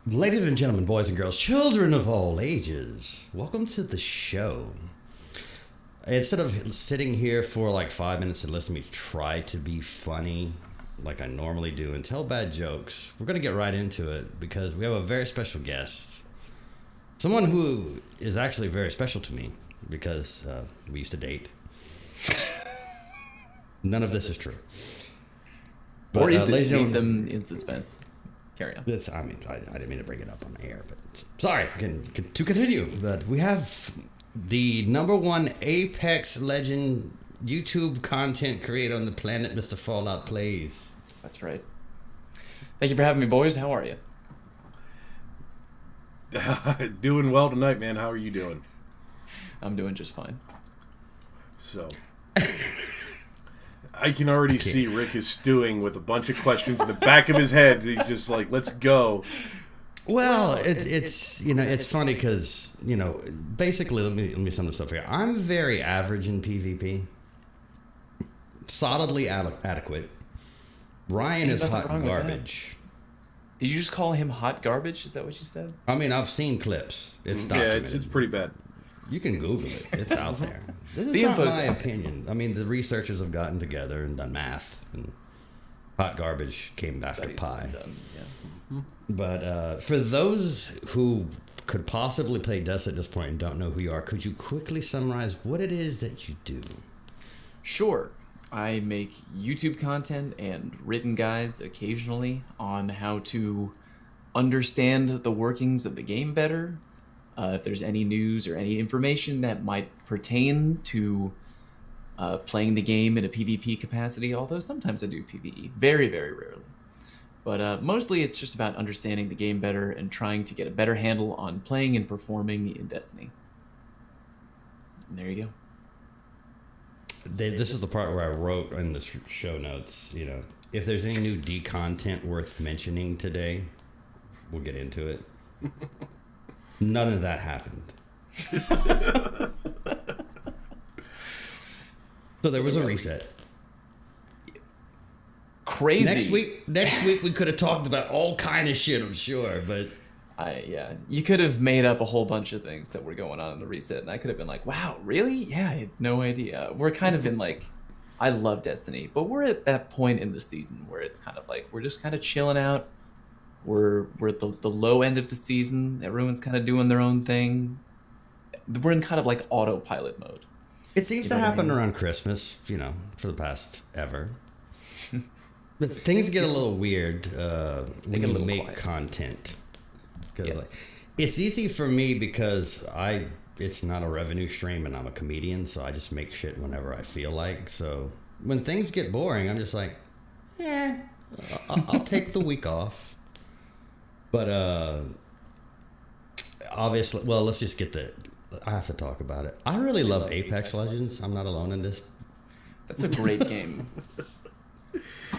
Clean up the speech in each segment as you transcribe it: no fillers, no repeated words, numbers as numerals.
Ladies and gentlemen, boys and girls, children of all ages, welcome to the show. Instead of sitting here for like 5 minutes and listening to me try to be funny like I normally do and tell bad jokes, we're going to get right into it because we have a very special guest. Someone who is actually very special to me because we used to date. None of this is true. But, or is it keep them in suspense? Carry on. I didn't mean to bring it up on the air, but sorry. To continue, but we have the #1 Apex Legend YouTube content creator on the planet, Mr. Falloutplays. That's right. Thank you for having me, boys. How are you? Doing well tonight, man. How are you doing? I'm doing just fine. So, I can already see Rick is stewing with a bunch of questions in the back of his head. He's just like, let's go. Well, it's you know, it's funny because, you know, basically, let me sum this up here. I'm very average in PvP. Solidly adequate. Ryan is hot garbage. Did you just call him hot garbage? Is that what you said? I mean, I've seen clips. It's documented. Yeah, it's pretty bad. You can Google it. It's out there. This is not my opinion. I mean, the researchers have gotten together and done math, and hot garbage came after pie. Yeah. But for those who could possibly play Dust at this point and don't know who you are, could you quickly summarize what it is that you do? Sure. I make YouTube content and written guides occasionally on how to understand the workings of the game better. If there's any news or any information that might pertain to playing the game in a PvP capacity, although sometimes I do PvE, very, very rarely. But mostly it's just about understanding the game better and trying to get a better handle on playing and performing in Destiny. And there you go. This is the part where I wrote in the show notes, you know, if there's any new D content worth mentioning today, we'll get into it. None of that happened. So there was a reset. Crazy. Next week we could have talked about all kind of shit, I'm sure, but you could have made up a whole bunch of things that were going on in the reset, and I could have been like, wow, really? Yeah, I had no idea. We're kind of in like, I love Destiny, but we're at that point in the season where it's kind of like, we're just kind of chilling out. We're at the low end of the season. Everyone's kind of doing their own thing. We're in kind of like autopilot mode. It seems to happen around Christmas, you know, for the past ever. But things get a little weird when you make content. Because like, it's easy for me because it's not a revenue stream and I'm a comedian, so I just make shit whenever I feel like. So when things get boring, I'm just like, I'll take the week off. But obviously, well, let's just I have to talk about it. I really love Apex Legends. I'm not alone in this. That's a great game.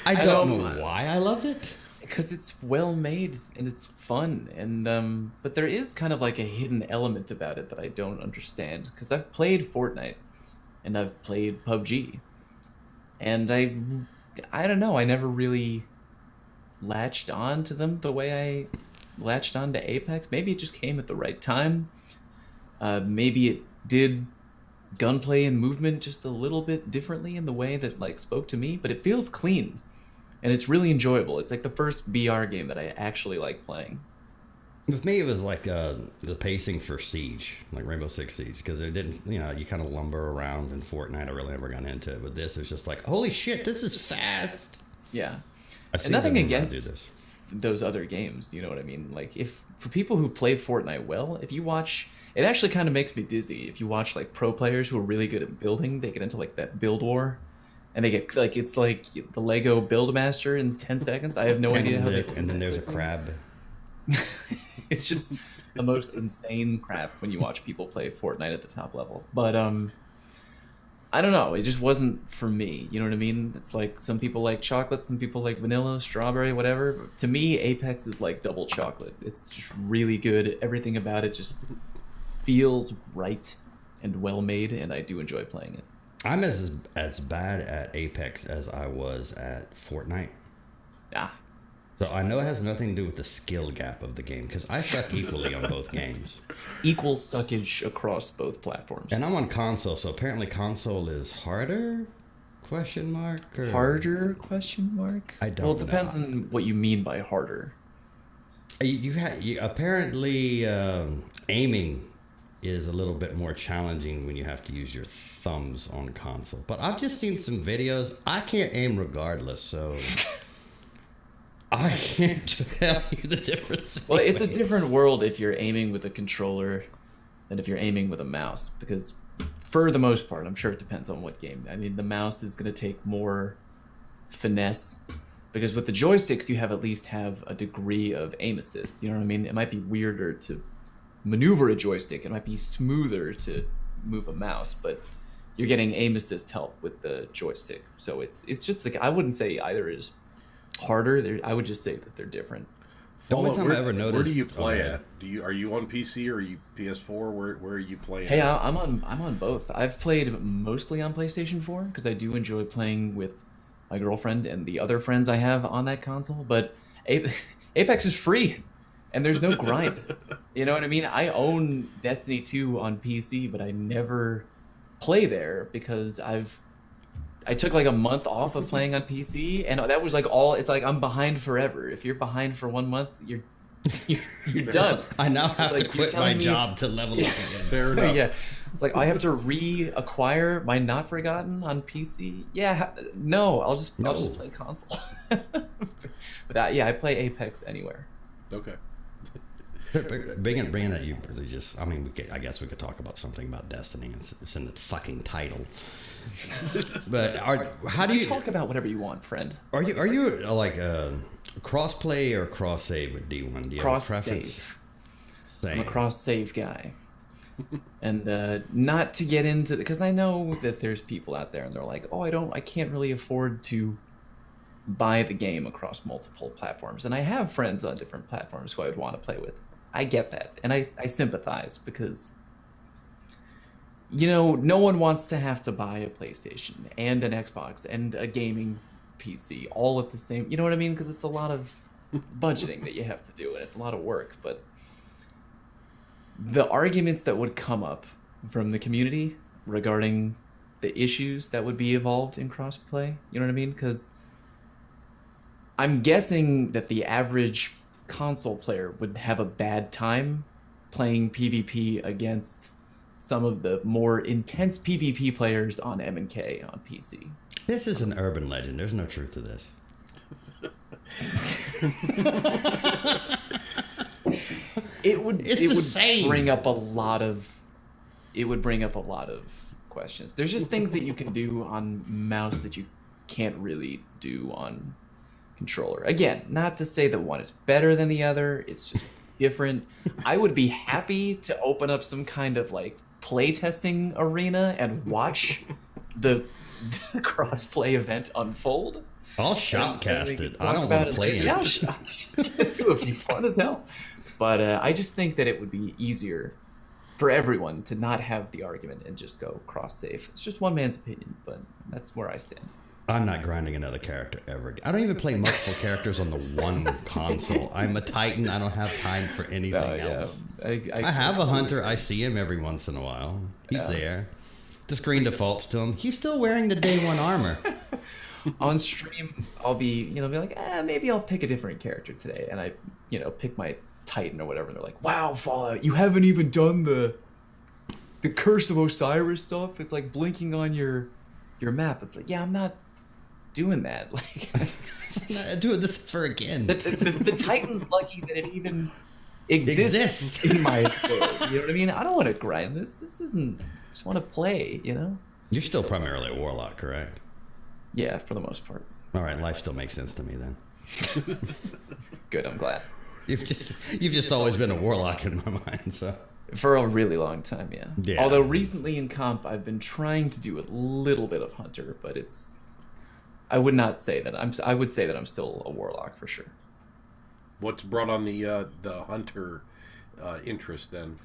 I don't know why I love it. Because it's well made and it's fun, and but there is kind of like a hidden element about it that I don't understand. Because I've played Fortnite and I've played PUBG, and I don't know. I never really latched on to them the way I latched on to Apex. Maybe it just came at the right time. Maybe it did gunplay and movement just a little bit differently in the way that like spoke to me, but it feels clean and it's really enjoyable. It's like the first BR game that I actually like playing. With me, it was like the pacing for Siege, like Rainbow Six Siege, because it didn't, you kind of lumber around in Fortnite. I really never got into it. With this, it's just like, holy shit, this is fast. Yeah. And nothing against those other games, you know what I mean? Like, if for people who play Fortnite well, if you watch, it actually kind of makes me dizzy. If you watch like pro players who are really good at building, they get into like that build war, and they get like it's like the Lego Buildmaster in 10 seconds. I have no idea how. And then there's a crab. It's just the most insane crap when you watch people play Fortnite at the top level. But I don't know. It just wasn't for me. You know what I mean? It's like some people like chocolate, some people like vanilla, strawberry, whatever. But to me, Apex is like double chocolate. It's just really good. Everything about it just feels right and well made, and I do enjoy playing it. I'm as bad at Apex as I was at Fortnite. So I know it has nothing to do with the skill gap of the game, because I suck equally on both games. Equal suckage across both platforms. And I'm on console, so apparently console is harder? Question mark? Or... Harder? Question mark? I don't know. Well, it depends on what you mean by harder. You apparently aiming is a little bit more challenging when you have to use your thumbs on console. But I've just seen some videos. I can't aim regardless, so... I can't tell you the difference. Well, it's a different world if you're aiming with a controller than if you're aiming with a mouse, because for the most part, I'm sure it depends on what game. I mean, the mouse is going to take more finesse, because with the joysticks, you at least have a degree of aim assist. You know what I mean? It might be weirder to maneuver a joystick. It might be smoother to move a mouse, but you're getting aim assist help with the joystick. So it's just like, I wouldn't say either is harder. I would just say that they're different. The only time I ever noticed. Where do you play at? Are you on PC or are you PS4? Where are you playing? Hey, I'm on both. I've played mostly on PlayStation 4 because I do enjoy playing with my girlfriend and the other friends I have on that console. But Apex is free, and there's no grind. You know what I mean? I own Destiny 2 on PC, but I never play there because I took like a month off of playing on PC, and that was like it's like I'm behind forever. If you're behind for 1 month, you're done. I now have to quit my job to level up again. Fair enough. Yeah, it's like I have to reacquire my Not Forgotten on PC. Yeah, no, I'll just play console. But I play Apex anywhere. Okay. Bringing that, you really just, I mean, I guess we could talk about something about Destiny. It's in the fucking title. But how do you talk about whatever you want, friend? Are you like cross-play or cross-save with D1? Do you have a preference? I'm a cross-save guy. And not to get into, because I know that there's people out there and they're like, I can't really afford to buy the game across multiple platforms. And I have friends on different platforms who I would want to play with. I get that, and I sympathize, because no one wants to have to buy a PlayStation and an Xbox and a gaming PC all at the same. You know what I mean? Because it's a lot of budgeting that you have to do, and it's a lot of work. But the arguments that would come up from the community regarding the issues that would be involved in crossplay, you know what I mean? Because I'm guessing that the average console player would have a bad time playing PvP against some of the more intense PvP players on M&K on PC. This is an urban legend. There's no truth to this. It would bring up a lot of questions. There's just things that you can do on mouse that you can't really do on controller. Again, not to say that one is better than the other, it's just different. I would be happy to open up some kind of like playtesting arena and watch the crossplay event unfold. I'll shoutcast it. I don't want to play it. Yeah, it would be fun as hell. But I just think that it would be easier for everyone to not have the argument and just go cross-save. It's just one man's opinion, but that's where I stand. I'm not grinding another character ever. I don't even play multiple characters on the one console. I'm a Titan. I don't have time for anything else. I have a hunter. I see him every once in a while. He's there. The screen defaults to him. He's still wearing the day one armor. On stream, I'll be like, maybe I'll pick a different character today, and I, pick my Titan or whatever. And they're like, wow, Fallout, you haven't even done the Curse of Osiris stuff. It's like blinking on your map. It's like, yeah, I'm not doing that. Like, I'm not doing this for again. The Titan's lucky that it even exists in my world. You know what I mean? I don't want to grind this. This isn't. I just want to play. You're still primarily a warlock, correct? Yeah, for the most part. All right, life still makes sense to me then. Good, I'm glad. You've just always been a warlock in my mind, so. For a really long time, yeah. Yeah. Although recently in comp, I've been trying to do a little bit of hunter, but I would not say that I would say that I'm still a warlock for sure. What's brought on the hunter interest then?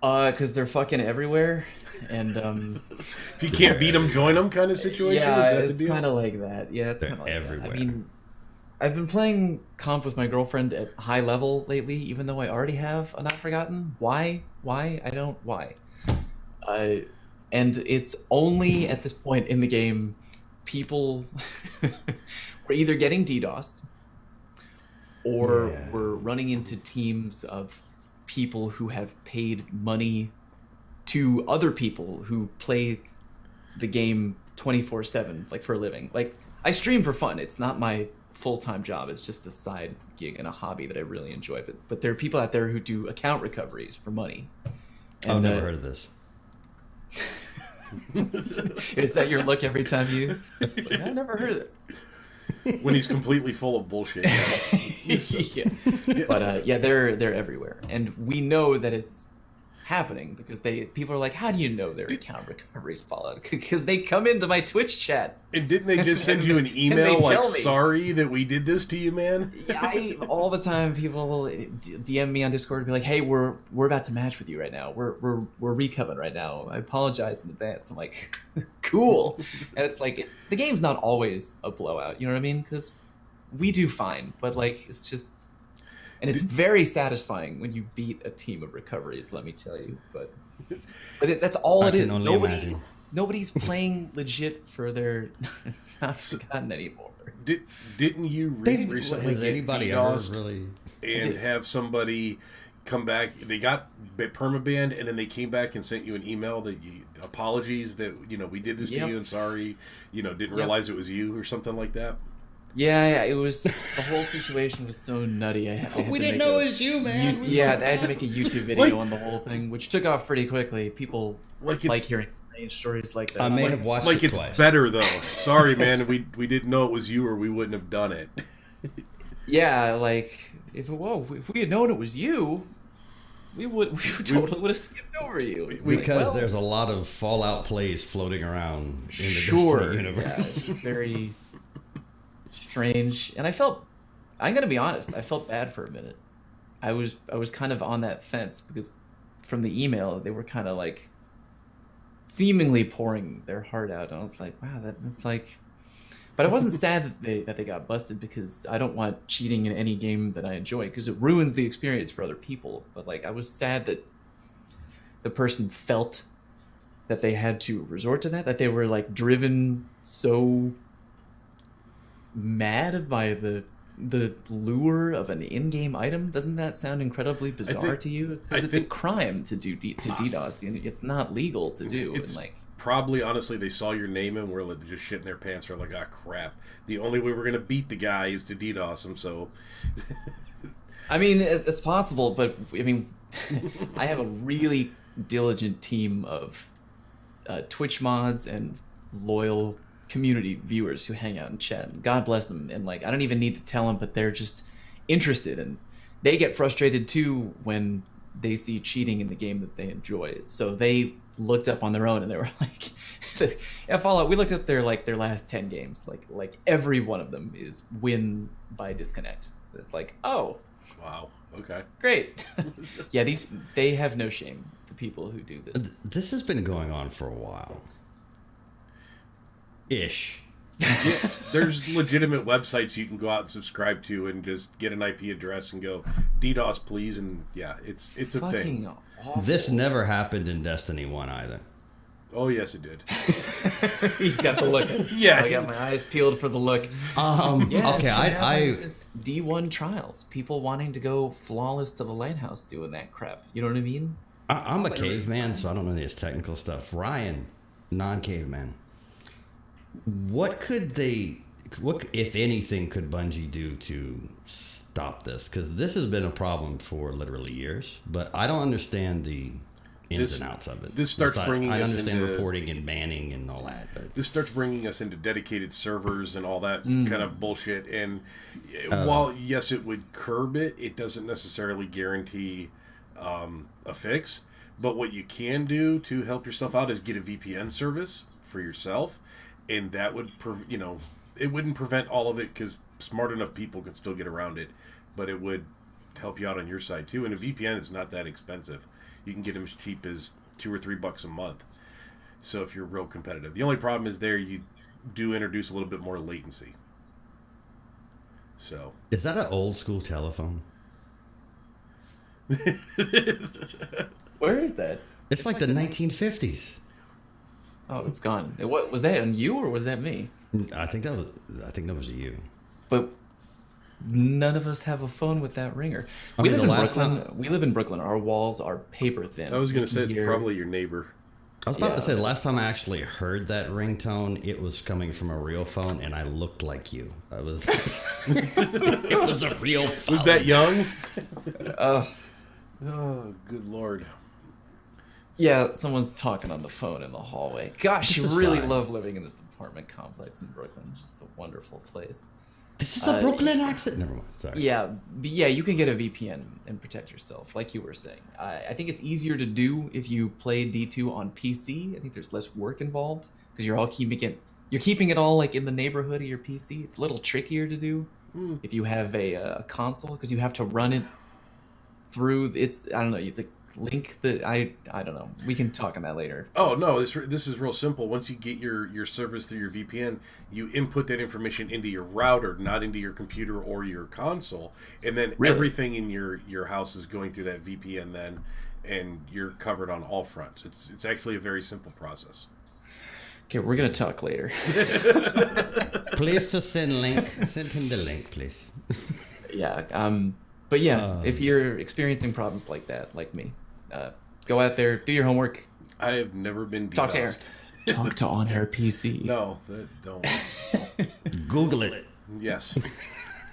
Because they're fucking everywhere, and if you can't beat them, join them kind of situation. Yeah, is that the it's deal? kind of like that. Yeah, it's They're kind of like everywhere. That. I mean, I've been playing comp with my girlfriend at high level lately, even though I already have a Not Forgotten. Why? I don't. Why? And it's only at this point in the game, people were either getting DDoSed, or we're running into teams of people who have paid money to other people who play the game 24/7, like for a living. Like, I stream for fun. It's not my full-time job. It's just a side gig and a hobby that I really enjoy. But there are people out there who do account recoveries for money. And, I've never heard of this. Is that your look every time you? Like, I've never heard of it. When he's completely full of bullshit. Yes. Yeah. But they're everywhere, and we know that it's happening because people are like, how do you know their account recoveries Fallout? Because they come into my Twitch chat. And didn't they just send you an email like, sorry that we did this to you, man? Yeah, all the time people will DM me on Discord and be like, hey, we're about to match with you right now. We're recovering right now. I apologize in advance. I'm like, cool. And it's like, the game's not always a blowout. You know what I mean? Because we do fine, but like, it's just. And it's very satisfying when you beat a team of recoveries, let me tell you. But that's all it is. Nobody's playing legit for their Not Forgotten anymore. Didn't you recently get anybody DDoSed ever really and have somebody come back? They got permabanned, and then they came back and sent you an email that apologies that we did this to you and sorry, didn't realize it was you or something like that. Yeah, it was, the whole situation was so nutty. We didn't know it was you, man. I had to make a YouTube video on the whole thing, which took off pretty quickly. People like hearing stories like that. I may have watched it twice. It's better though. Sorry, man, we didn't know it was you, or we wouldn't have done it. Yeah, like if we had known it was you, we totally would have skipped over you. Because there's a lot of Falloutplays floating around in the Destiny universe. Yeah, it's very strange, and I'm gonna be honest, I felt bad for a minute. I was kind of on that fence because from the email they were kind of like seemingly pouring their heart out, and I was like, wow, that's like, but I wasn't sad that they got busted, because I don't want cheating in any game that I enjoy, because it ruins the experience for other people. But like, I was sad that the person felt that they had to resort to that they were like driven so mad by the lure of an in-game item. Doesn't that sound incredibly bizarre to you? Because it's a crime to do DDoS. It's not legal to do. It's and like, probably, honestly, they saw your name and were like, just shitting their pants. They're like, ah, crap. The only way we're gonna beat the guy is to DDoS him. So, I mean, it's possible, but I mean, I have a really diligent team of Twitch mods and loyal community viewers who hang out and chat. God bless them. And like, I don't even need to tell them, but they're just interested, and they get frustrated too when they see cheating in the game that they enjoy. So they looked up on their own, and they were like, at Fallout, we looked at their last 10 games. Like every one of them is win by disconnect. It's like, oh, wow, okay, great. Yeah, they have no shame, the people who do this. This has been going on for a while. Ish. Yeah, there's legitimate websites you can go out and subscribe to and just get an IP address and go DDoS please, and yeah, it's a thing. Awful. This never happened in Destiny 1 either. Oh, yes, it did. He's got the look. Yeah. I got my eyes peeled for the look. Yeah, okay, It's D1 trials. People wanting to go flawless to the lighthouse doing that crap. You know what I mean? I'm a caveman, so I don't know this technical stuff. Ryan, non-caveman. What, if anything, could Bungie do to stop this? Because this has been a problem for literally years, but I don't understand the ins and outs of it. This starts bringing I us understand into reporting and banning and all that. But this starts bringing us into dedicated servers and all that kind of bullshit. And while, yes, it would curb it, it doesn't necessarily guarantee a fix. But what you can do to help yourself out is get a VPN service for yourself. And that would, it wouldn't prevent all of it because smart enough people can still get around it. But it would help you out on your side too. And a VPN is not that expensive. You can get them as cheap as $2 or $3 a month. So if you're real competitive, the only problem is you do introduce a little bit more latency. So is that an old school telephone? Where is that? It's like the 1950s. Oh, it's gone. What was that on you or was that me? I think that was you. But none of us have a phone with that ringer. I We mean, live in Brooklyn. Our walls are paper thin. I was going to say it's probably your neighbor. I was about to say the last time I actually heard that ringtone, it was coming from a real phone, and I looked like you. I was. It was a real phone. Was that young? Oh, good Lord. Yeah, someone's talking on the phone in the hallway. Gosh, This you is really fine. love living in this apartment complex in Brooklyn. It's just a wonderful place. This is a Brooklyn accent. Never mind. Sorry. Yeah, you can get a VPN and protect yourself, like you were saying. I think it's easier to do if you play D2 on PC. I think there's less work involved because you're keeping it all like in the neighborhood of your PC. It's a little trickier to do if you have a console because you have to run it through. I don't know. You have to link the. I don't know. We can talk on that later. Oh no, this is real simple. Once you get your service through your VPN, you input that information into your router, not into your computer or your console, and then everything in your house is going through that VPN then, and you're covered on all fronts. It's actually a very simple process. Okay, we're gonna talk later. Please just send him the link, please. Yeah. But yeah, if you're experiencing problems like that, like me, go out there, do your homework. I have never been Talk to DDoSed. Aaron. Talk to on her PC. No, don't. Google it. Yes,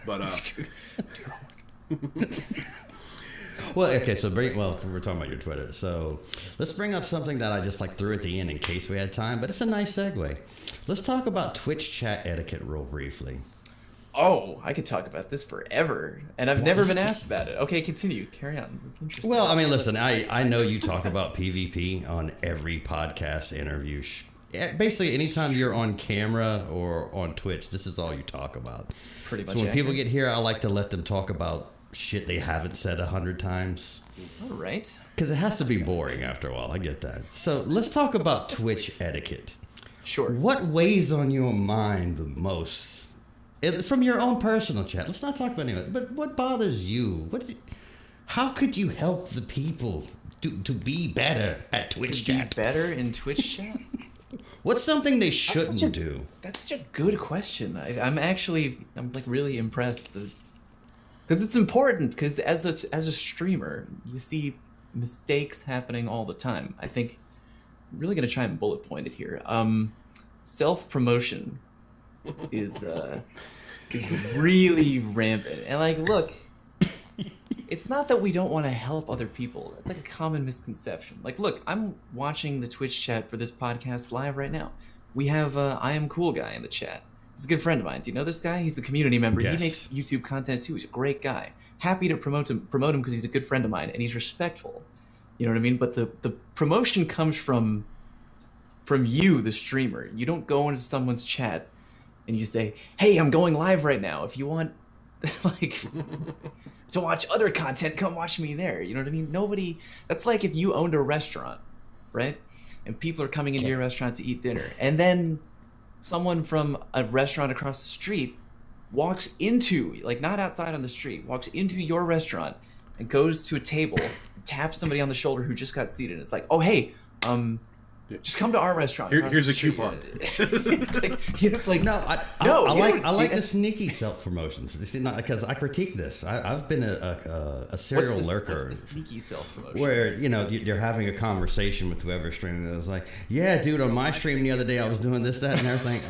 but Well, okay, so we're talking about your Twitter. So let's bring up something that I just threw at the end in case we had time, but it's a nice segue. Let's talk about Twitch chat etiquette real briefly. Oh, I could talk about this forever, and I've never been asked about it. Okay, continue. Carry on. It's interesting. Well, I mean, listen, I know you talk about PvP on every podcast interview. Basically, anytime you're on camera or on Twitch, this is all you talk about. Pretty much. So when people get here, I like to let them talk about shit they haven't said 100 times. All right. Because it has to be boring after a while. I get that. So let's talk about Twitch etiquette. Sure. What weighs on your mind the most? From your own personal chat. Let's not talk about anyone. But what bothers you? How could you help the people to be better at Twitch chat? Be better in Twitch chat? What's something they shouldn't do? That's such a good question. I'm really impressed because it's important. Because as a streamer, you see mistakes happening all the time. I think I'm really gonna try and bullet point it here. Self-promotion is really rampant. And look, it's not that we don't want to help other people. It's like a common misconception. Look, I'm watching the Twitch chat for this podcast live right now. We have I Am Cool Guy in the chat. He's a good friend of mine. Do you know this guy? He's the community member. Yes. He makes YouTube content too. He's a great guy. Happy to promote him because he's a good friend of mine and he's respectful. You know what I mean? But the promotion comes from you, the streamer. You don't go into someone's chat and you say, "Hey, I'm going live right now. If you want to watch other content, come watch me there." You know what I mean? That's like if you owned a restaurant, right? And people are coming into your restaurant to eat dinner. And then someone from a restaurant across the street walks into, not outside on the street, walks into your restaurant and goes to a table, taps somebody on the shoulder who just got seated. It's like, "Oh, hey, Just come to our restaurant. Here's a coupon. it's like No, I like the sneaky self promotions. Because I critique this. I've been a serial lurker. What's the sneaky self promotion? Where you're having a conversation with whoever streaming. It was like, yeah, dude, on my stream the other day I was doing this, that, and everything.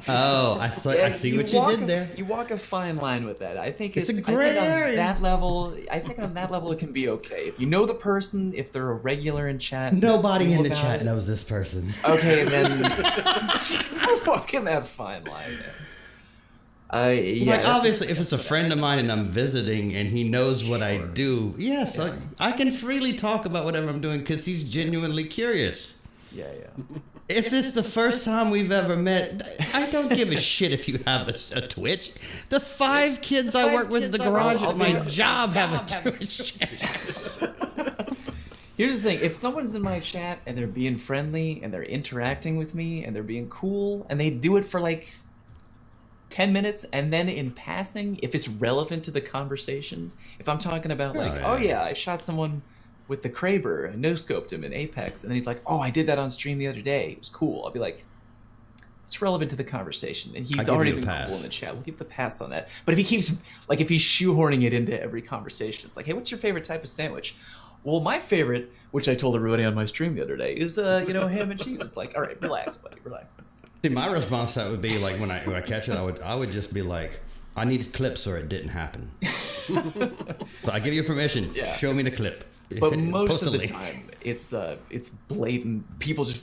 I see what you did there. You walk a fine line with that. I think it's a gray area. I think on that level it can be okay. If you know the person, if they're a regular in chat. Nobody in the chat knows this person. Okay, then walking that fine line. Obviously, if it's a friend of mine and I'm visiting and he knows what I do, yes, yeah. I can freely talk about whatever I'm doing because he's genuinely curious. Yeah. If it's the first time we've ever met, I don't give a shit if you have a Twitch. The 5 kids I work with in the garage at my job have a Twitch channel. Here's the thing, if someone's in my chat and they're being friendly and they're interacting with me and they're being cool and they do it for like 10 minutes and then in passing, if it's relevant to the conversation, if I'm talking about I shot someone with the Kraber and no-scoped him in Apex and then he's like, oh, I did that on stream the other day, it was cool. I'll be like, it's relevant to the conversation and he's already been cool in the chat. We'll give the pass on that. But if he keeps, like if he's shoehorning it into every conversation, it's like, hey, what's your favorite type of sandwich? Well, my favorite, which I told everybody on my stream the other day, is ham and cheese. It's like, all right, relax, buddy, relax. See, my response to that would be like when I catch it, I would just be like, I need clips or it didn't happen. So I give you permission. Yeah. Show me the clip. But most of the time, it's blatant. People just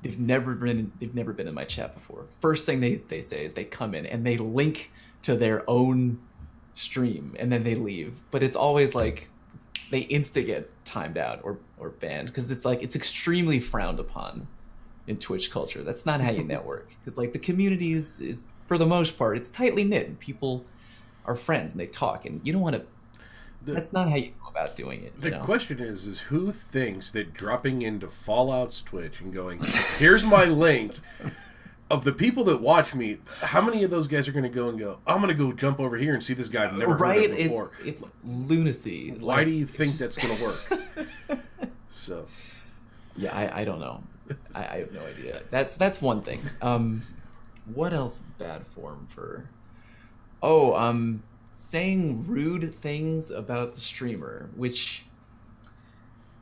they've never been in my chat before. First thing they say is they come in and they link to their own stream and then they leave. But it's always like. They insta get timed out or banned because it's like it's extremely frowned upon in Twitch culture. That's not how you network because like the community is for the most part it's tightly knit and people are friends and they talk and you don't want to. That's not how you go about doing it. The question is who thinks that dropping into Fallout's Twitch and going, here's my link. Of the people that watch me, how many of those guys are going to go and go, I'm going to go jump over here and see this guy I've never heard of before? It's lunacy. Why do you think that's going to work? So, yeah, I don't know. I have no idea. That's one thing. What else is bad form for? Saying rude things about the streamer, which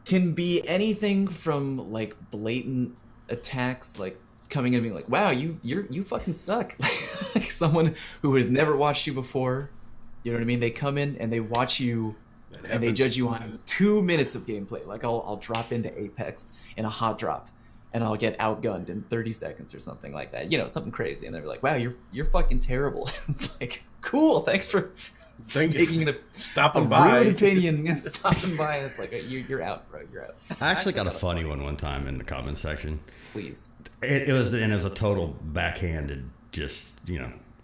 can be anything from like blatant attacks, like coming in and being like, wow, you fucking suck. Like someone who has never watched you before, you know what I mean? They come in and they watch you and they judge you on 2 minutes of gameplay. Like I'll drop into Apex in a hot drop and I'll get outgunned in 30 seconds or something like that. Something crazy. And they're like, wow, you're fucking terrible. It's like, cool, thanks for making stopping by. Rude opinion, stopping by. And it's like, you're out, bro. You're out. I actually got a funny one time in the comment section. Please. It was a total backhanded, just,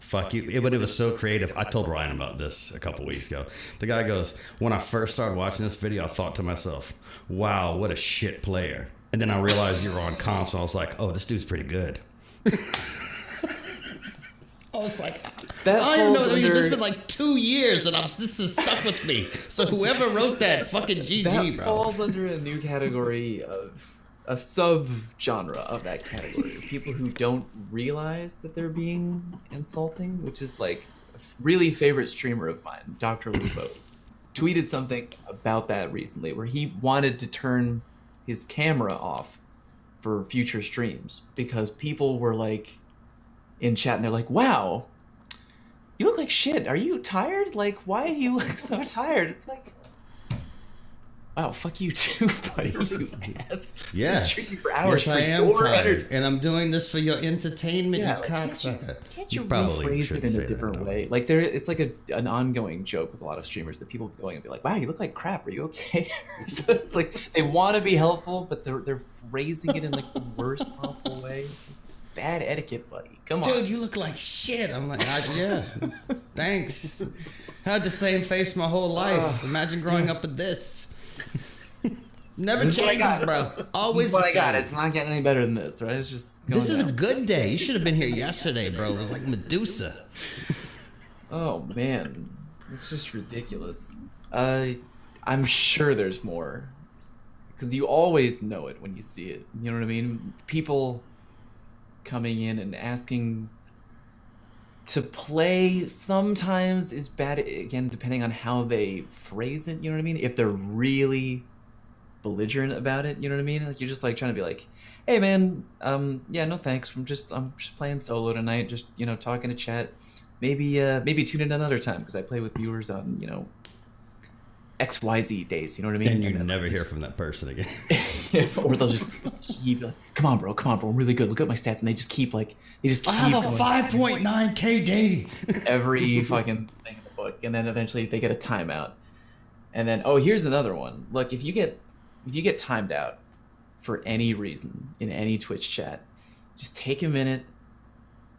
fuck you. But it was so creative. I told Ryan about this a couple weeks ago. The guy goes, when I first started watching this video, I thought to myself, wow, what a shit player. And then I realized you were on console. I was like, oh, this dude's pretty good. I was like, I don't know. It's been like 2 years and this is stuck with me. So whoever wrote that, fucking GG, that bro. Falls under a new category of a sub-genre of that category. People who don't realize that they're being insulting, which is like a really favorite streamer of mine, Dr. Lupo, tweeted something about that recently where he wanted to turn his camera off for future streams because people were like in chat and they're like, wow, you look like shit. Are you tired? Like, why do you look so tired? It's like, wow, fuck you too, buddy. You ass. Yes. For hours yes, I am tired. And I'm doing this for your entertainment, yeah, you cocksucker. Can't you rephrase it in a different way? Like, it's like an ongoing joke with a lot of streamers that people going and be like, wow, you look like crap. Are you okay? So it's like, they want to be helpful, but they're phrasing it in like the worst possible way. It's bad etiquette, buddy. Come on. Dude, you look like shit. I'm like, yeah, thanks. Had the same face my whole life. Imagine growing up with this. Never changes, bro. Always the same. I got. It's not getting any better than this, right? It's just. This is a good day. You should have been here yesterday, bro. It was like Medusa. Oh man, it's just ridiculous. I'm sure there's more because you always know it when you see it. You know what I mean? People coming in and asking to play sometimes is bad, again, depending on how they phrase it. You know what I mean? If they're really belligerent about it, you know what I mean? Like, you're just like trying to be like, hey man, yeah, no thanks. I'm just playing solo tonight, just, you know, talking to chat. Maybe tune in another time because I play with viewers on, you know, XYZ days, you know what I mean? And you never hear from that person again. Or they'll just keep like, come on, bro, I'm really good. Look at my stats, and they just keep I have a 5.9 KD. Every fucking thing in the book, and then eventually they get a timeout. And then, oh, here's another one. Look, if you get timed out for any reason in any Twitch chat, just take a minute,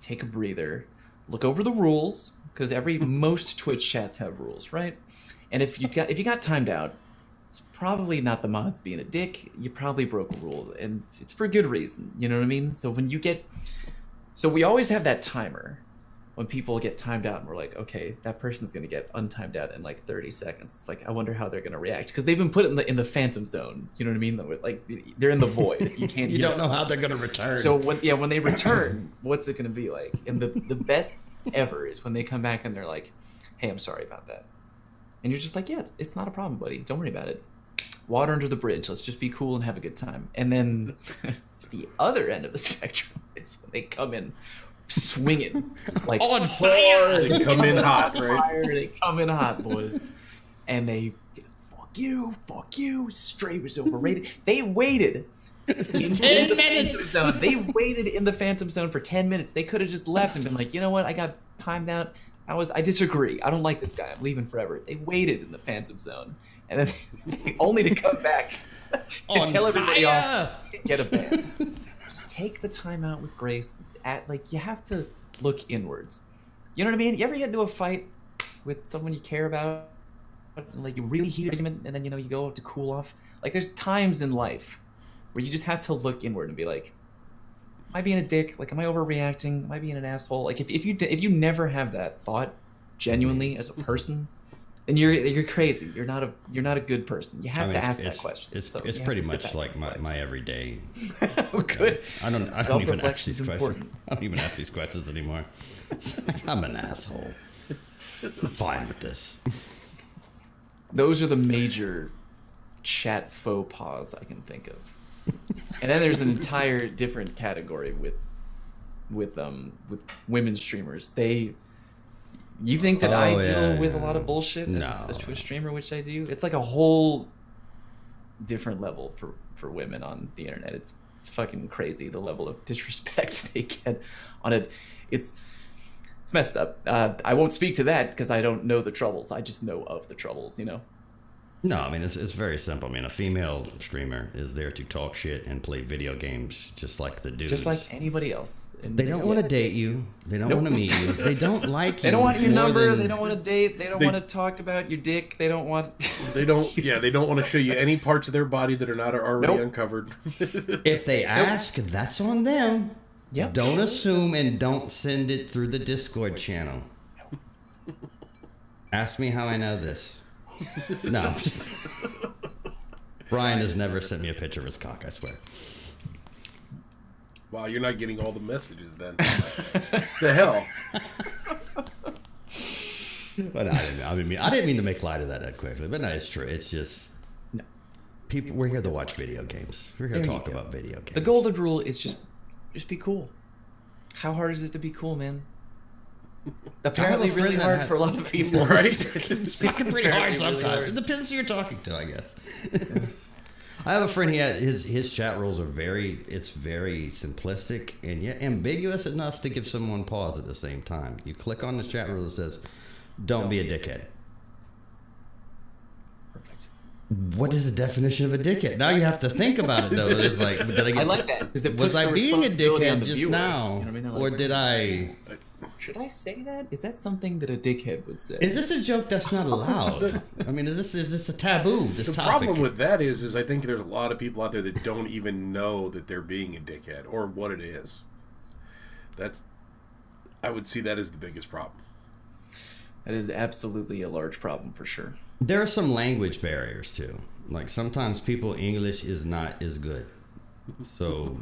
take a breather, look over the rules, because most Twitch chats have rules, right? And if you got timed out, it's probably not the mods being a dick. You probably broke a rule, and it's for good reason. You know what I mean? So we always have that timer when people get timed out, and we're like, okay, that person's gonna get untimed out in like 30 seconds. It's like, I wonder how they're gonna react, because they've been put in the phantom zone. You know what I mean? Like, they're in the void. You can't. You don't know how they're gonna return. So when they return, what's it gonna be like? And the best ever is when they come back and they're like, hey, I'm sorry about that. And you're just like, yeah, it's not a problem, buddy. Don't worry about it. Water under the bridge. Let's just be cool and have a good time. And then the other end of the spectrum is when they come in swinging. Like, on fire! They come in hot, right? They come in hot, boys. And they, fuck you. Stray was overrated. They waited. 10 minutes! They waited in the Phantom Zone for 10 minutes. They could have just left and been like, you know what? I got timed out. I disagree. I don't like this guy. I'm leaving forever. They waited in the Phantom Zone, and then only to come back and tell everybody off and get a ban. Just take the time out with grace. You have to look inwards. You know what I mean? You ever get into a fight with someone you care about, like you really heated argument, and then, you know, you go to cool off? Like, there's times in life where you just have to look inward and be like, am I being a dick? Like, am I overreacting? Am I being an asshole? Like, if you never have that thought genuinely as a person, then you're crazy. You're not a good person. You have to ask that question. It's pretty much like my everyday. Good. I don't even ask these questions. I don't even ask these questions anymore. I'm an asshole. I'm fine with this. Those are the major chat faux pas I can think of. And then there's an entire different category with women streamers. You think that I deal with a lot of bullshit as a Twitch streamer, which I do? It's like a whole different level for women on the internet. It's fucking crazy, the level of disrespect they get on it. It's messed up. I won't speak to that because I don't know the troubles. I just know of the troubles, you know? No, I mean, it's very simple. I mean, a female streamer is there to talk shit and play video games just like the dudes. Just like anybody else. And they don't want to date you. They don't want to meet you. They don't like you. They don't want your number. They don't want to date. They don't want to talk about your dick. They don't want... They don't want to show you any parts of their body that are not already uncovered. If they ask, that's on them. Yep. Don't assume, and don't send it through the Discord channel. Ask me how I know this. No. Brian has never sent me a picture of his cock, I swear. Wow, you're not getting all the messages then. The hell? But I didn't mean to make light of that quickly. But no, it's true. It's just people. We're here to watch video games. We're here to talk about video games. The golden rule is just be cool. How hard is it to be cool, man? Apparently really hard for a lot of people. Right? It's fucking pretty hard sometimes. It depends who you're talking to, I guess. I have a friend, he had his chat rules are very simplistic and yet ambiguous enough to give someone pause at the same time. You click on this chat rule that says, don't be a dickhead. Perfect. What is the definition of a dickhead? Now you have to think about it, though. It's like, I like that. Was I being a dickhead just viewer, now? You know what I mean? Or did I... Should I say that? Is that something that a dickhead would say? Is this a joke that's not allowed? I mean, is this a taboo? This topic? Problem with that is I think there's a lot of people out there that don't even know that they're being a dickhead or what it is. I would see that as the biggest problem. That is absolutely a large problem for sure. There are some language barriers too. Like sometimes people English is not as good. So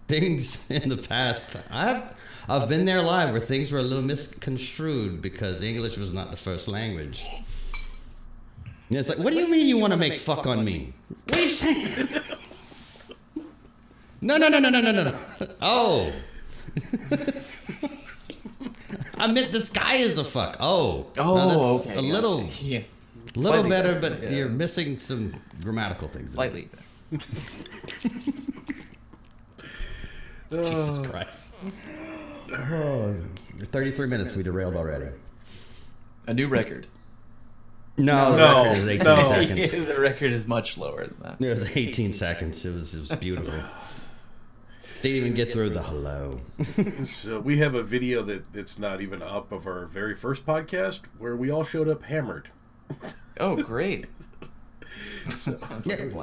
things in the past, I've been there live where things were a little misconstrued because English was not the first language. And it's like, what do you mean you want to make fuck on me? What are you saying? No. Oh. I meant this guy is a fuck. Oh. Oh, okay. A little, yeah. little Slightly better, better, but you're missing some grammatical things. Slightly. Jesus Christ. Oh, 33 minutes we derailed already. A new record. No, the record is 18 seconds. Yeah, the record is much lower than that. It was 18 seconds. It was beautiful. Didn't even get through the hello. So we have a video that's not even up of our very first podcast where we all showed up hammered. Oh, great.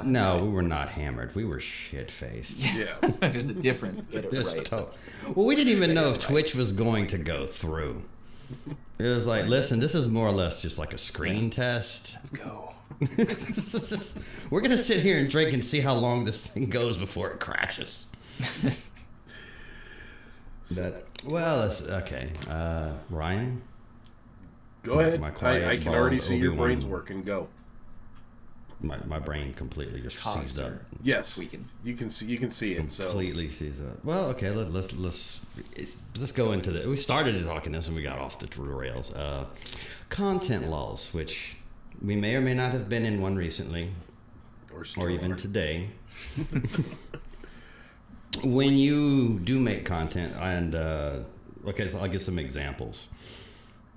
No, we were not hammered. We were shit-faced. Yeah. There's a difference. Get it right. Well, we didn't even know if Twitch was going to go through. It was like, listen, this is more or less just like a screen test. Let's go. We're going to sit here and drink and see how long this thing goes before it crashes. Okay. Ryan? Go ahead. My quiet I can bald already see your Obi-Wan. brains working. Go. My brain completely just seized up. Yes. Tweaking. You can see it. So Completely seized up. Well, okay. Let's go into the. We started talking this and we got off the rails. Content lulls, which we may or may not have been in one recently, or even today. When you do make content, and okay, so I'll give some examples.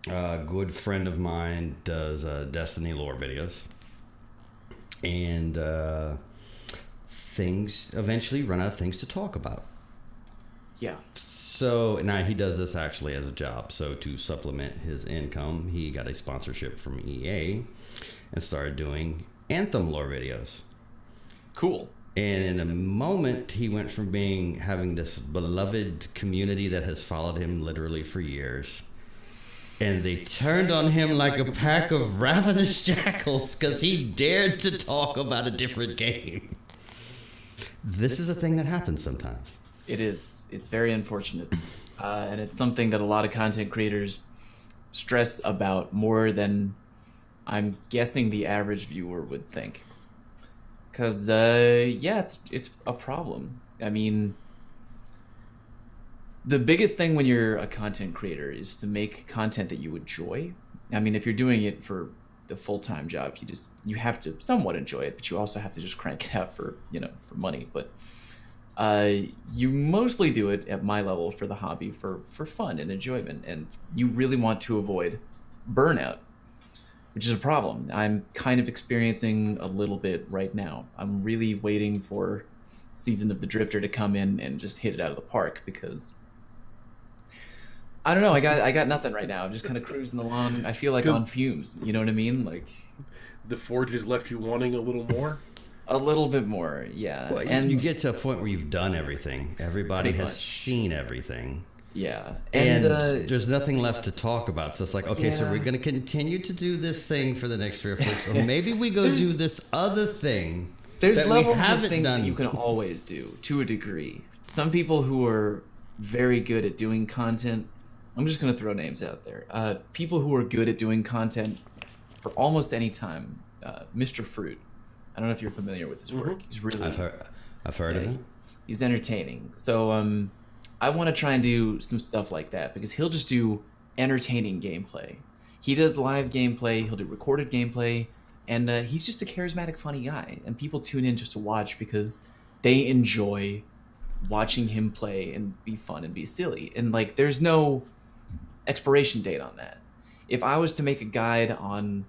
A good friend of mine does Destiny lore videos, and things eventually run out of things to talk about. Yeah. So now he does this actually as a job. So to supplement his income, he got a sponsorship from EA and started doing Anthem lore videos. Cool. And in a moment, he went from having this beloved community that has followed him literally for years. And they turned on him like a pack of ravenous jackals because he dared to talk about a different game. This is a thing that happens sometimes. It is. It's very unfortunate. And it's something that a lot of content creators stress about more than I'm guessing the average viewer would think. Because, it's a problem. I mean, the biggest thing when you're a content creator is to make content that you enjoy. I mean, if you're doing it for the full-time job, you have to somewhat enjoy it, but you also have to just crank it out for money. But you mostly do it at my level for the hobby, for fun and enjoyment, and you really want to avoid burnout, which is a problem. I'm kind of experiencing a little bit right now. I'm really waiting for Season of the Drifter to come in and just hit it out of the park, because I don't know, I got nothing right now. I'm just kind of cruising along. I feel like on fumes, you know what I mean? Like the Forge has left you wanting a little more? A little bit more, yeah. Well, and you get to a point where you've done everything. Everybody has seen everything. Yeah. And there's nothing left to talk about. So it's like, okay, so we're going to continue to do this thing for the next 3 or 4 weeks, or maybe we go do this other thing there's that levels we haven't of things done. That you can always do, to a degree. Some people who are very good at doing content, I'm just going to throw names out there. People who are good at doing content for almost any time. Mr. Fruit. I don't know if you're familiar with his work. He's really... I've heard of him. He's entertaining. So I want to try and do some stuff like that, because he'll just do entertaining gameplay. He does live gameplay, he'll do recorded gameplay, and he's just a charismatic, funny guy. And people tune in just to watch because they enjoy watching him play and be fun and be silly. And like, there's no expiration date on that. If I was to make a guide on,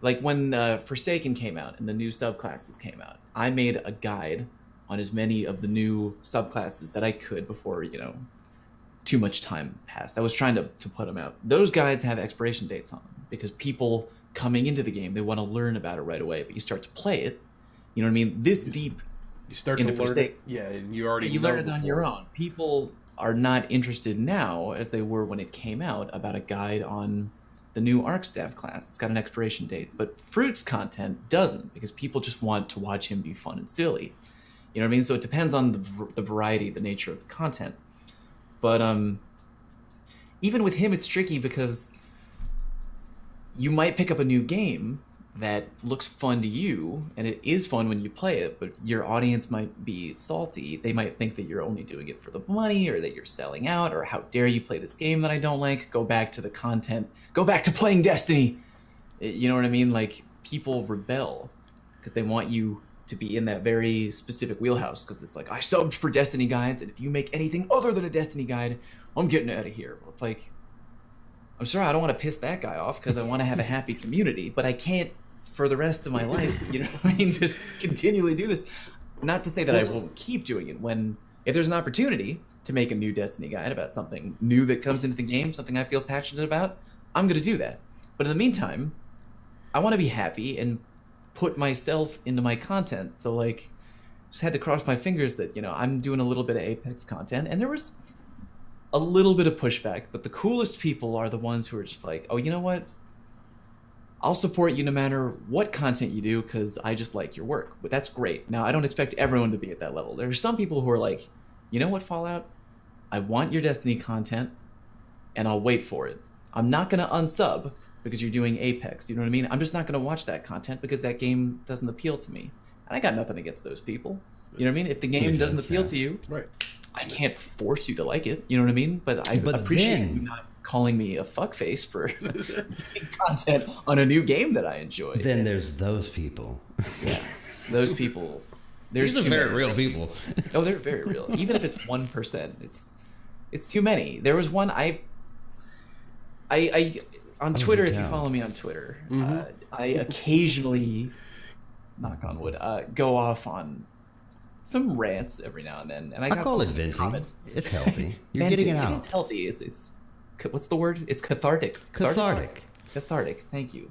like when Forsaken came out and the new subclasses came out, I made a guide on as many of the new subclasses that I could before, too much time passed. I was trying to put them out. Those guides have expiration dates on them because people coming into the game, they want to learn about it right away, but you start to play it, you know what I mean? Deep. You start to learn it. Yeah, and you already learn it on your own. People are not interested now, as they were when it came out, about a guide on the new Arc Staff class. It's got an expiration date, but Fruit's content doesn't, because people just want to watch him be fun and silly. You know what I mean? So it depends on the variety, the nature of the content. But even with him, it's tricky because you might pick up a new game that looks fun to you, and it is fun when you play it, but your audience might be salty. They might think that you're only doing it for the money, or that you're selling out, or how dare you play this game that I don't like. Go back to the content. Go back to playing Destiny. You know what I mean? Like, people rebel because they want you to be in that very specific wheelhouse, because it's like, I subbed for Destiny guides, and if you make anything other than a Destiny guide, I'm getting out of here. It's like, I'm sorry, I don't want to piss that guy off because I want to have a happy community, but I can't for the rest of my life, you know what I mean? Just continually do this. Not to say that I won't keep doing it if there's an opportunity to make a new Destiny guide about something new that comes into the game, something I feel passionate about, I'm going to do that. But in the meantime, I want to be happy and put myself into my content. So like, just had to cross my fingers that, you know, I'm doing a little bit of Apex content, and there was a little bit of pushback, but the coolest people are the ones who are just like, oh, you know what? I'll support you no matter what content you do because I just like your work. But that's great. Now, I don't expect everyone to be at that level. There are some people who are like, you know what, Fallout? I want your Destiny content, and I'll wait for it. I'm not going to unsub because you're doing Apex. You know what I mean? I'm just not going to watch that content because that game doesn't appeal to me. And I got nothing against those people. You know what I mean? If the game doesn't appeal to you, right, I can't force you to like it. You know what I mean? But I appreciate you not calling me a fuckface for content on a new game that I enjoy. Then there's those people. Yeah, those people. These are very real people. Oh, they're very real. Even if it's 1%, it's too many. There was one I on Twitter. If you follow me on Twitter, I occasionally, knock on wood, go off on some rants every now and then, and I call it venting. Comments. It's healthy. You're getting it out. It is healthy. It's what's the word? It's cathartic. Cathartic. Thank you.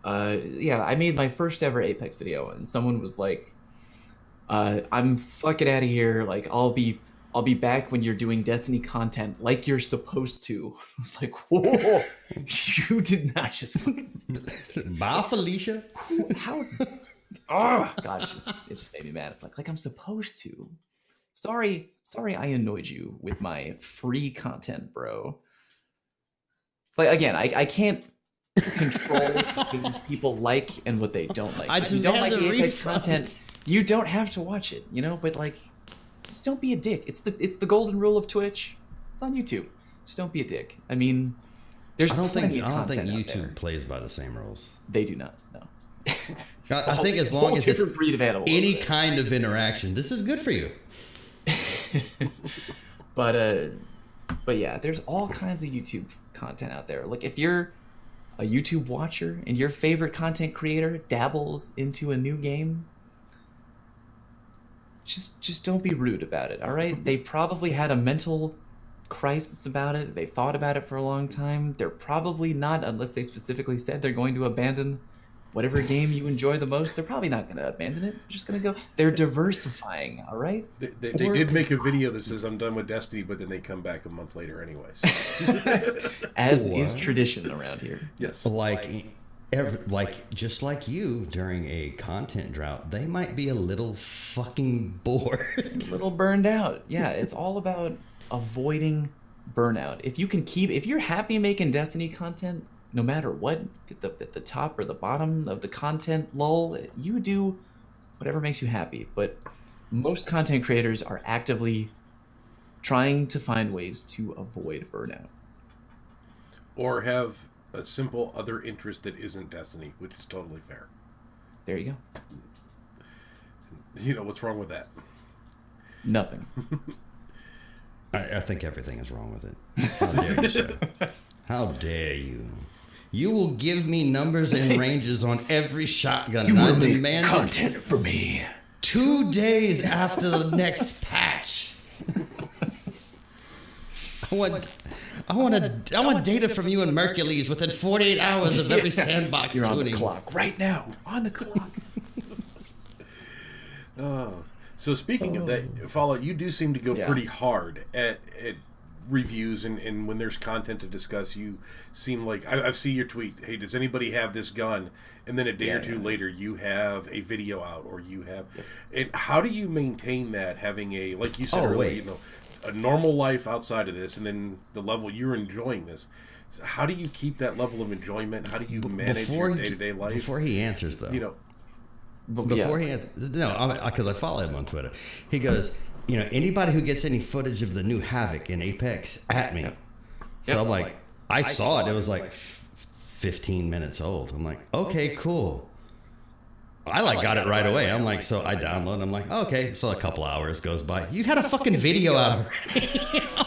Yeah, I made my first ever Apex video, and someone was like, "I'm fucking out of here. Like, I'll be back when you're doing Destiny content, like you're supposed to." I was like, "Whoa, you did not just fucking say that." Bye, Felicia. How? Oh gosh, it just made me mad. It's like I'm supposed to. Sorry, I annoyed you with my free content, bro. It's like, again, I can't control what people like and what they don't like. If you don't like the Apex content, you don't have to watch it, you know. But like, just don't be a dick. It's the golden rule of Twitch. It's on YouTube. Just don't be a dick. I mean, there's I don't think YouTube plays by the same rules. They do not. No. I think as long as it's breed of animal, any kind of interaction, this is good for you. But yeah, there's all kinds of YouTube content out there. Like, if you're a YouTube watcher and your favorite content creator dabbles into a new game, just don't be rude about it, all right? They probably had a mental crisis about it. They thought about it for a long time. They're probably not, unless they specifically said they're going to abandon whatever game you enjoy the most. They're probably not going to abandon it. They're just going to go. They're diversifying, all right? They did make a video that says, I'm done with Destiny, but then they come back a month later anyways. As is tradition around here. Yes. Just like you during a content drought, they might be a little fucking bored. A little burned out. Yeah, it's all about avoiding burnout. If you're happy making Destiny content, no matter what, at the top or the bottom of the content lull, you do whatever makes you happy. But most content creators are actively trying to find ways to avoid burnout. Or have a simple other interest that isn't Destiny, which is totally fair. There you go. You know, what's wrong with that? Nothing. I think everything is wrong with it. How dare you, sir? How dare you? You will give me numbers and ranges on every shotgun. You will make content for me. 2 days after the next patch. I want data from you and Mercules within 48 hours of every sandbox You're tuning. On the clock right now. On the clock. So speaking of that, Fallout, you do seem to go pretty hard at reviews and when there's content to discuss, you seem like I've seen your tweet. Hey, does anybody have this gun? And then a day or two later, you have a video out, or you have. And how do you maintain that? Having a, like you said earlier, a normal life outside of this, and then the level you're enjoying this. So how do you keep that level of enjoyment? How do you manage your day-to-day life? Before he answers, though, before he answers, because I follow him on Twitter. He goes, anybody who gets any footage of the new Havoc in Apex at me. So I'm like, I saw it. It was like 15 minutes old. I'm like, okay, cool. I got it right away. I'm like, so I download. I'm like, okay. So a couple hours goes by. You had a fucking video out already.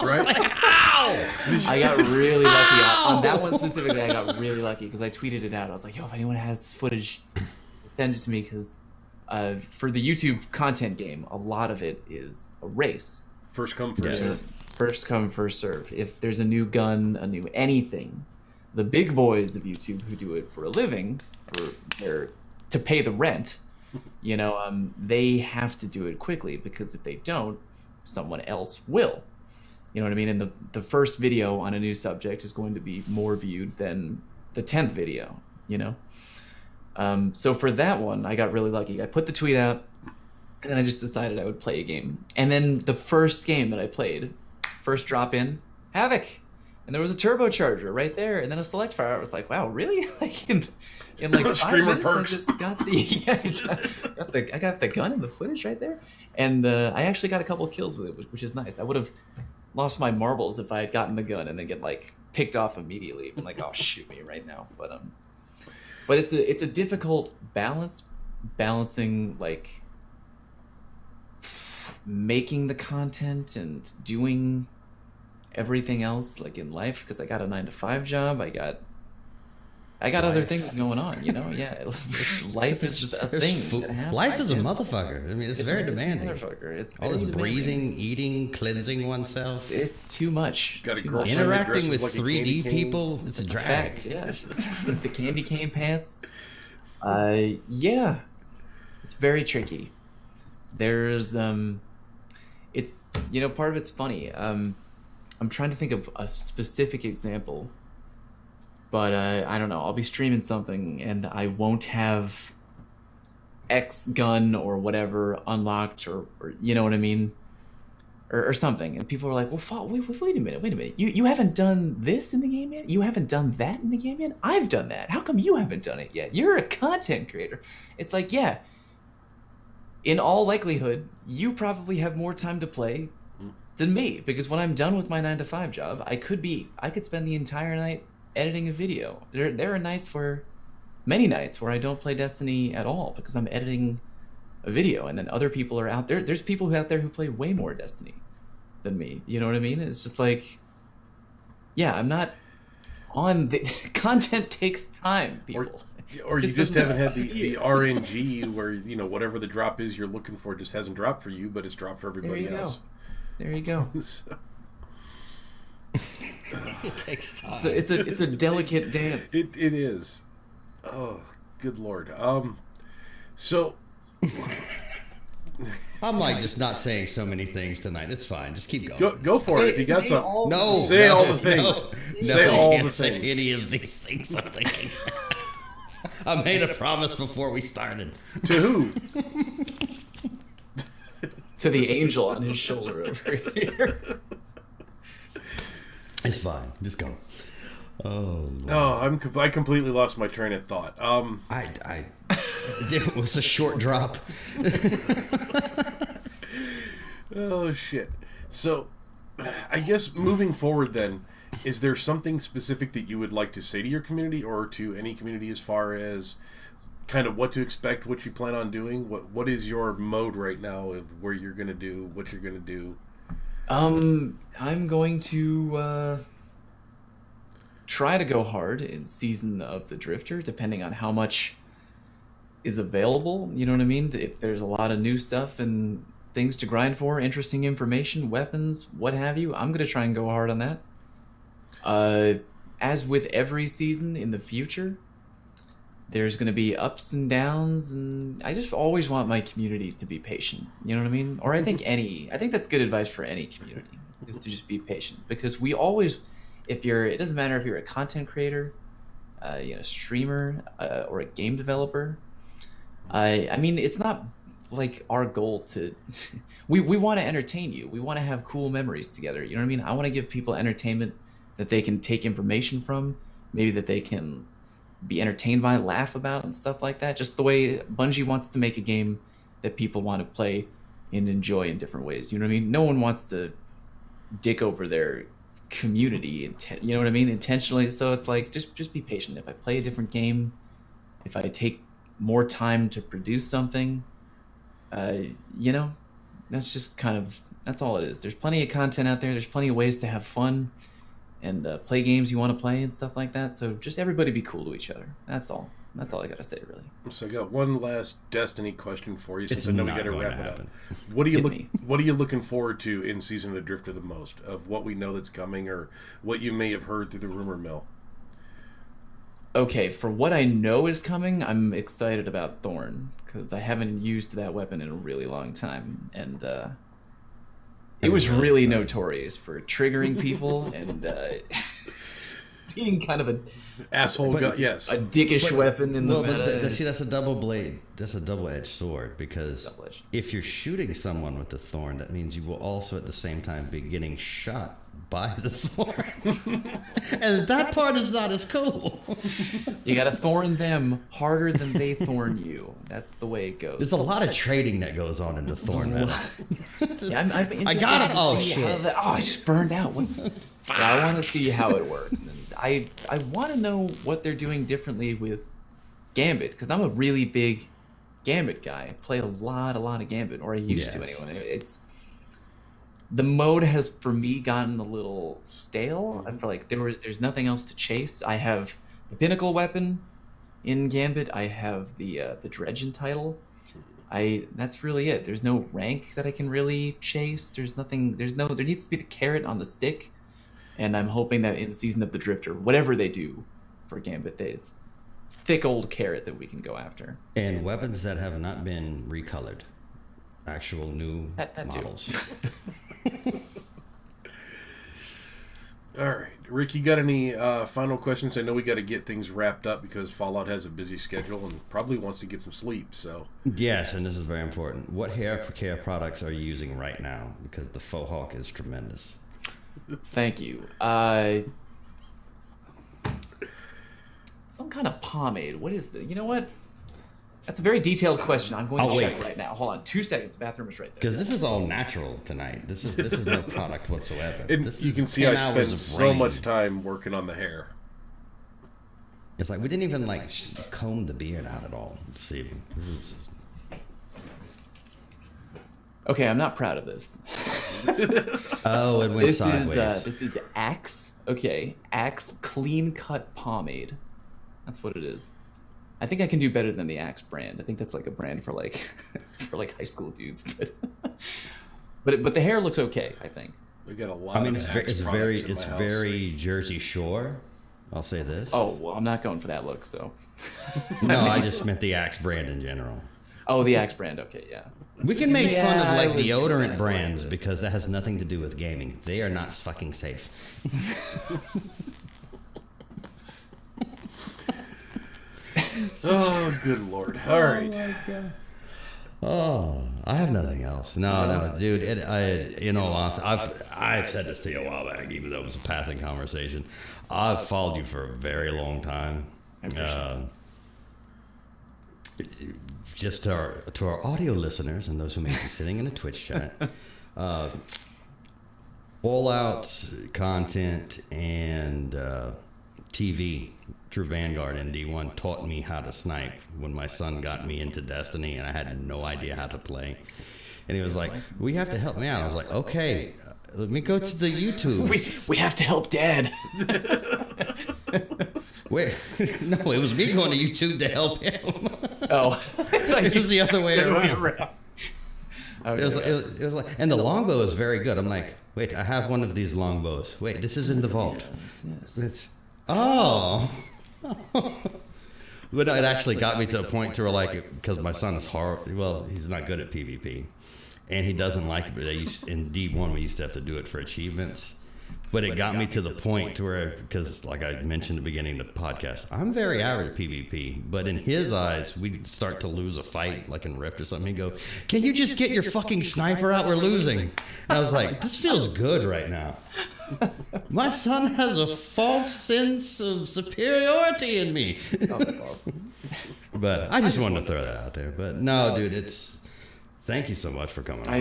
Right? Like, ow! I got really lucky on that one specifically. I got really lucky because I tweeted it out. I was like, yo, if anyone has footage, send it to me, because for the YouTube content game, a lot of it is a race. First come, first serve. First come, first serve. If there's a new gun, a new anything, the big boys of YouTube who do it for a living, to pay the rent, they have to do it quickly, because if they don't, someone else will. You know what I mean? And the first video on a new subject is going to be more viewed than the 10th video, So for that one, I got really lucky. I put the tweet out, and then I just decided I would play a game. And then the first game that I played, first drop in, Havoc. And there was a turbocharger right there, and then a select fire. I was like, wow, really? Like in like 5 Streamer minutes, perks. I just got I got the gun and the footage right there. And I actually got a couple of kills with it, which is nice. I would have lost my marbles if I had gotten the gun and then get like picked off immediately. I'm like, oh, shoot me right now. But it's a difficult balancing like making the content and doing everything else like in life, because I got a 9-to-5 job. I got other things going on, Life is a thing. Life is a motherfucker. I mean, it's very demanding. It's all this breathing, eating, cleansing oneself. It's too much. Got a Too girlfriend much. Interacting with that dresses 3D like a people, it's a drag. Fact, yeah. The candy cane pants. Yeah. It's very tricky. There's it's part of it's funny. I'm trying to think of a specific example, but I don't know. I'll be streaming something and I won't have X gun or whatever unlocked, or you know what I mean, or something, and people are like, well, wait a minute. You haven't done this in the game yet? You haven't done that in the game yet? I've done that. How come you haven't done it yet? You're a content creator. It's like, yeah, in all likelihood, you probably have more time to play than me, because when I'm done with my 9-to-5 job, I could spend the entire night editing a video. There are many nights where I don't play Destiny at all because I'm editing a video, and then other people are out there. There's people out there who play way more Destiny than me. You know what I mean? It's just like, yeah, I'm not on the content takes time, people. Or you just haven't had the RNG where, whatever the drop is you're looking for just hasn't dropped for you, but it's dropped for everybody else. There you go. It takes time. It's a delicate dance. It is. Oh, good Lord. So I'm like just not saying so many things tonight. It's fine. Just keep going. Go for it if you got some. No, say all the things. Say all the say things. any of these things I'm thinking. I made a promise before we started. To who? To the angel on his shoulder over here. It's fine. Just go. Oh, Lord. No, I completely lost my train of thought. It was a short drop. Oh shit. So, I guess moving forward, then, is there something specific that you would like to say to your community or to any community as far as kind of what to expect, what you plan on doing? What is your mode right now of where you're going to do, what you're going to do? I'm going to try to go hard in Season of the Drifter, depending on how much is available. You know what I mean? If there's a lot of new stuff and things to grind for, interesting information, weapons, what have you, I'm going to try and go hard on that. As with every season in the future, there's going to be ups and downs, and I just always want my community to be patient. You know what I mean? Or I think that's good advice for any community. is to just be patient, because we always, it doesn't matter if you're a content creator, streamer, or a game developer. I mean, it's not like our goal to, we want to entertain you. We want to have cool memories together. You know what I mean? I want to give people entertainment that they can take information from, maybe that they can be entertained by, laugh about, and stuff like that. Just the way Bungie wants to make a game that people want to play and enjoy in different ways. You know what I mean? No one wants to dick over their community, you know what I mean, intentionally. So it's like, just be patient. If I play a different game, if I take more time to produce something, that's just that's all it is. There's plenty of content out there. There's plenty of ways to have fun and play games you want to play and stuff like that. So just everybody be cool to each other. That's all I gotta say, really. So I got one last Destiny question for you, since It's I know we not gotta going wrap to it up. happen. What are you looking forward to in Season of the Drifter the most, of what we know that's coming, or what you may have heard through the rumor mill? Okay, for what I know is coming, I'm excited about Thorn, because I haven't used that weapon in a really long time, and it was really notorious for triggering people and being kind of a asshole. Yes, a dickish weapon in the meta. But see, that's a double blade. That's a double-edged sword, because Double-edged. if you're shooting someone with the thorn, that means you will also at the same time be getting shot by the thorn, and that part is not as cool. You gotta thorn them harder than they thorn you. That's the way it goes. There's a lot of trading that goes on in the thorn meta. Yeah, I'm I got him. Oh see shit! I just burned out. Yeah, I want to see how it works. And I want to know what they're doing differently with Gambit, because I'm a really big Gambit guy. I play a lot of Gambit, or I used to anyway. The mode has, for me, gotten a little stale. I feel like there's nothing else to chase. I have the pinnacle weapon in Gambit. I have the Dredgen title. That's really it. There's no rank that I can really chase. There needs to be the carrot on the stick. And I'm hoping that in Season of the Drifter, whatever they do for Gambit, it's thick old carrot that we can go after. And weapons that have not been recolored. Actual new that models. All right, Rick, you got any final questions? I know we got to get things wrapped up because Fallout has a busy schedule and probably wants to get some sleep. So yes, and this is very important. What hair care products are you using right now? Because the faux hawk is tremendous. Thank you. Some kind of pomade. What is the? You know what? That's a very detailed question. I'm going to check right now. Hold on, 2 seconds. Bathroom is right there. Because this is all natural tonight. This is no product whatsoever. You can see I spent so much time working on the hair. It's like we didn't even comb the beard out at all this evening. Okay, I'm not proud of this. Oh, it went sideways. This is Axe. Okay, Axe Clean Cut Pomade. That's what it is. I think I can do better than the Axe brand. I think that's like a brand for high school dudes. But the hair looks okay, I think. We got a lot. I mean, of it's very Jersey Shore. I'll say this. Oh well, I'm not going for that look. So. No, I just meant the Axe brand in general. Oh, the Axe brand. Okay, yeah. We can make fun of deodorant brands because that has nothing to do with gaming. They are not fucking safe. Oh, good Lord. All right. Oh, I have nothing else. No, dude. Honestly, I've said this to you a while back, even though it was a passing conversation. I've followed you for a very long time. Just to our audio listeners and those who may be sitting in a Twitch chat, Fallout content and TV through Vanguard and D1 taught me how to snipe when my son got me into Destiny and I had no idea how to play. And he was like, "We have to help me out." I was like, "Okay, let me go to the YouTube." We have to help Dad. Wait, no, it was me going to YouTube to help him. Oh, it was the other way around. Okay, It was like, and the longbow is very good. I'm like, wait, I have one of these longbows. Wait, this is in the vault. Yes. Oh. But it actually got me to a point to where, because my son is horrible. Well, he's not good at PvP. and he doesn't like it. But in D1, we used to have to do it for achievements. But it got me to the point to where, because like I mentioned at the beginning of the podcast, I'm very average at PvP. But in his eyes, we'd start to lose a fight, like in Rift or something. He'd go, "Can you just get your fucking sniper out? We're losing." And I was like, this feels good right now. My son has a false sense of superiority in me. Oh, that's awesome. But I just wanted to throw that out there. But no, dude, thank you so much for coming on. I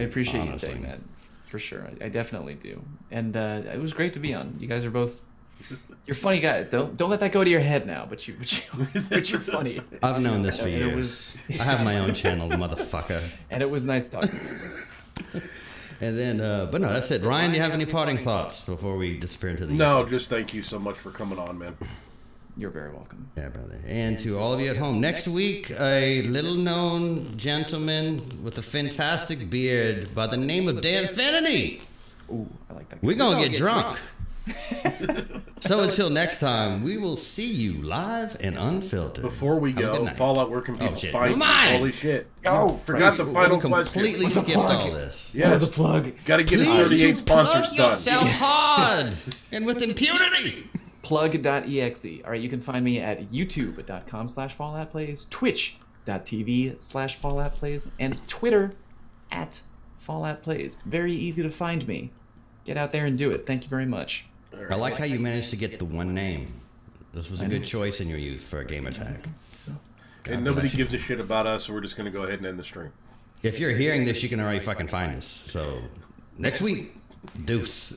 appreciate you saying that. For sure, I definitely do, and it was great to be on. You guys are both, you're funny guys. Don't let that go to your head now. But you're funny. I've known this for years. I have my own channel, motherfucker. And it was nice talking to you. And then, but no, that's it. Ryan, do you have any parting thoughts before we disappear into the? No, just thank you so much for coming on, man. You're very welcome. Yeah, brother. And to all of you at home, next week, a little-known gentleman with a fantastic beard by the name of Dan Finity. Ooh, I like that. We're going to get drunk. So until next time, we will see you live and unfiltered. Before we go, Fallout, where can people find you? Holy shit. Oh, forgot the final question. Completely skipped all this. Yes. The plug. Got to get his 38 sponsors plug done. yourself hard and with impunity. Plug.exe. All right, you can find me at youtube.com/falloutplays, twitch.tv/falloutplays, and Twitter @falloutplays. Very easy to find me. Get out there and do it. Thank you very much. I like how you managed to get the one name. This was a good choice in your youth for a game attack. And nobody gives a shit about us, so we're just going to go ahead and end the stream. If you're hearing this, you can already fucking find us. So next week, deuce.